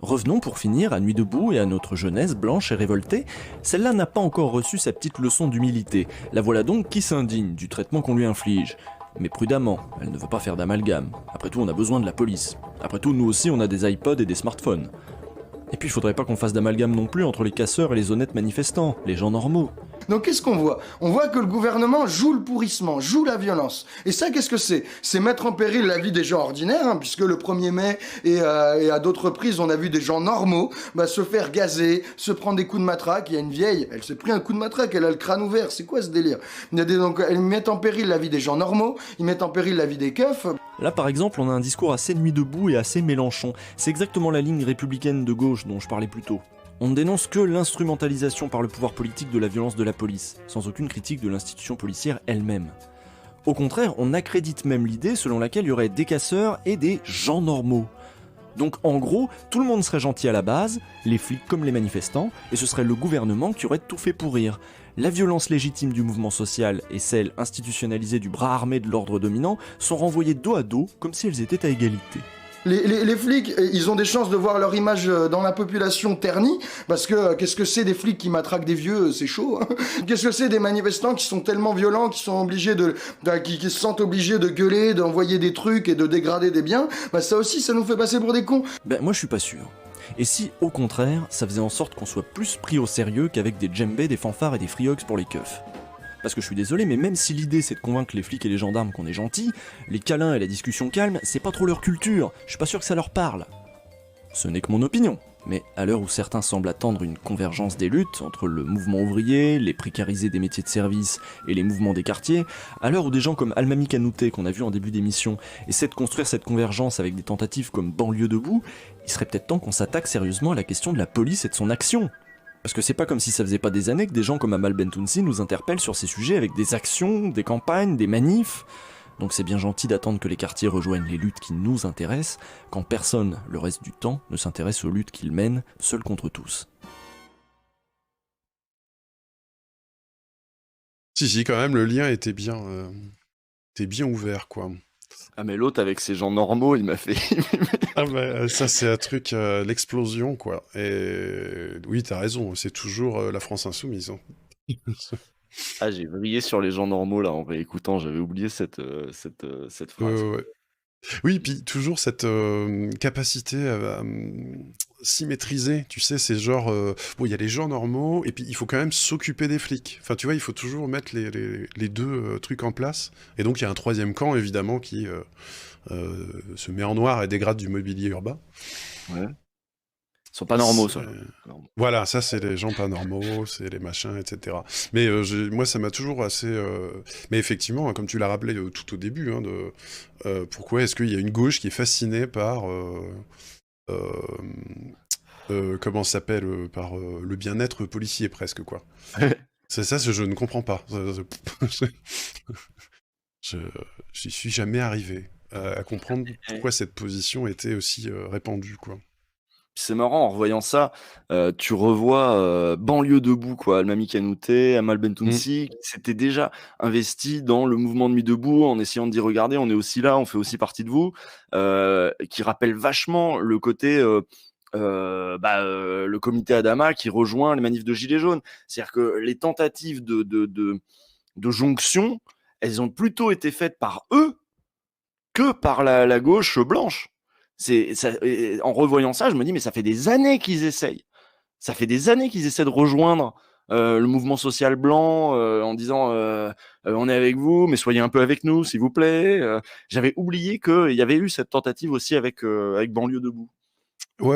Revenons pour finir à Nuit debout et à notre jeunesse blanche et révoltée. Celle-là n'a pas encore reçu sa petite leçon d'humilité. La voilà donc qui s'indigne du traitement qu'on lui inflige. Mais prudemment, elle ne veut pas faire d'amalgame. Après tout, on a besoin de la police. Après tout, nous aussi, on a des iPods et des smartphones. Et puis, il faudrait pas qu'on fasse d'amalgame non plus entre les casseurs et les honnêtes manifestants, les gens normaux. Donc qu'est-ce qu'on voit? On voit que le gouvernement joue le pourrissement, joue la violence. Et ça, qu'est-ce que c'est? C'est mettre en péril la vie des gens ordinaires, hein, puisque le 1er mai et à d'autres reprises, on a vu des gens normaux se faire gazer, se prendre des coups de matraque. Il y a une vieille, elle s'est pris un coup de matraque, elle a le crâne ouvert. C'est quoi ce délire? Donc, ils mettent en péril la vie des gens normaux, ils mettent en péril la vie des keufs. Là, par exemple, on a un discours assez Nuit debout et assez Mélenchon. C'est exactement la ligne républicaine de gauche dont je parlais plus tôt. On ne dénonce que l'instrumentalisation par le pouvoir politique de la violence de la police, sans aucune critique de l'institution policière elle-même. Au contraire, on accrédite même l'idée selon laquelle il y aurait des casseurs et des gens normaux. Donc en gros, tout le monde serait gentil à la base, les flics comme les manifestants, et ce serait le gouvernement qui aurait tout fait pourrir. La violence légitime du mouvement social et celle institutionnalisée du bras armé de l'ordre dominant sont renvoyées dos à dos comme si elles étaient à égalité. Les flics, ils ont des chances de voir leur image dans la population ternie, parce que qu'est-ce que c'est des flics qui matraquent des vieux, c'est chaud. Hein. Qu'est-ce que c'est des manifestants qui sont tellement violents, qui sont obligés qui se sentent obligés de gueuler, d'envoyer des trucs et de dégrader des biens. Ça aussi, ça nous fait passer pour des cons. Moi je suis pas sûr. Et si, au contraire, ça faisait en sorte qu'on soit plus pris au sérieux qu'avec des djembés, des fanfares et des friox pour les keufs. Parce que je suis désolé, mais même si l'idée c'est de convaincre les flics et les gendarmes qu'on est gentils, les câlins et la discussion calme, c'est pas trop leur culture, je suis pas sûr que ça leur parle. Ce n'est que mon opinion, mais à l'heure où certains semblent attendre une convergence des luttes entre le mouvement ouvrier, les précarisés des métiers de service et les mouvements des quartiers, à l'heure où des gens comme Almami Kanouté, qu'on a vu en début d'émission, essaient de construire cette convergence avec des tentatives comme Banlieue debout, il serait peut-être temps qu'on s'attaque sérieusement à la question de la police et de son action. Parce que c'est pas comme si ça faisait pas des années que des gens comme Amal Bentounsi nous interpellent sur ces sujets avec des actions, des campagnes, des manifs. Donc c'est bien gentil d'attendre que les quartiers rejoignent les luttes qui nous intéressent, quand personne, le reste du temps, ne s'intéresse aux luttes qu'ils mènent, seuls contre tous. Si, quand même, le lien était bien ouvert, quoi. Ah mais l'autre avec ses gens normaux, il m'a fait... Ah bah, ça c'est un truc, l'explosion, quoi. Et oui, t'as raison, c'est toujours la France insoumise. Hein. Ah, j'ai vrillé sur les gens normaux là en réécoutant, j'avais oublié cette phrase. Ouais. Oui, puis toujours cette capacité à s'y maîtriser, tu sais, c'est genre, bon, il y a les gens normaux, et puis il faut quand même s'occuper des flics. Enfin, tu vois, il faut toujours mettre les deux trucs en place. Et donc, il y a un troisième camp, évidemment, qui se met en noir et dégrade du mobilier urbain. Ouais. Ils sont pas normaux, ça. Voilà, ça, c'est les gens pas normaux, c'est les machins, etc. Mais moi, ça m'a toujours assez... Mais effectivement, hein, comme tu l'as rappelé tout au début, hein, pourquoi est-ce qu'il y a une gauche qui est fascinée par... comment ça s'appelle, par le bien-être policier, presque, quoi. C'est ça, je ne comprends pas. J'y suis jamais arrivé à comprendre pourquoi cette position était aussi répandue, quoi. C'est marrant, en revoyant ça, tu revois Banlieue debout, quoi. Almami Kanouté, Amal Bentounsi, qui s'étaient déjà investis dans le mouvement de Nuit debout en essayant de dire regardez, on est aussi là, on fait aussi partie de vous, qui rappelle vachement le côté le comité Adama qui rejoint les manifs de Gilets jaunes. C'est-à-dire que les tentatives de jonction, elles ont plutôt été faites par eux que par la gauche blanche. En revoyant ça, je me dis mais ça fait des années qu'ils essayent. Ça fait des années qu'ils essaient de rejoindre le mouvement social blanc en disant on est avec vous, mais soyez un peu avec nous, s'il vous plaît. J'avais oublié qu'il y avait eu cette tentative aussi avec Banlieue debout. Ouais.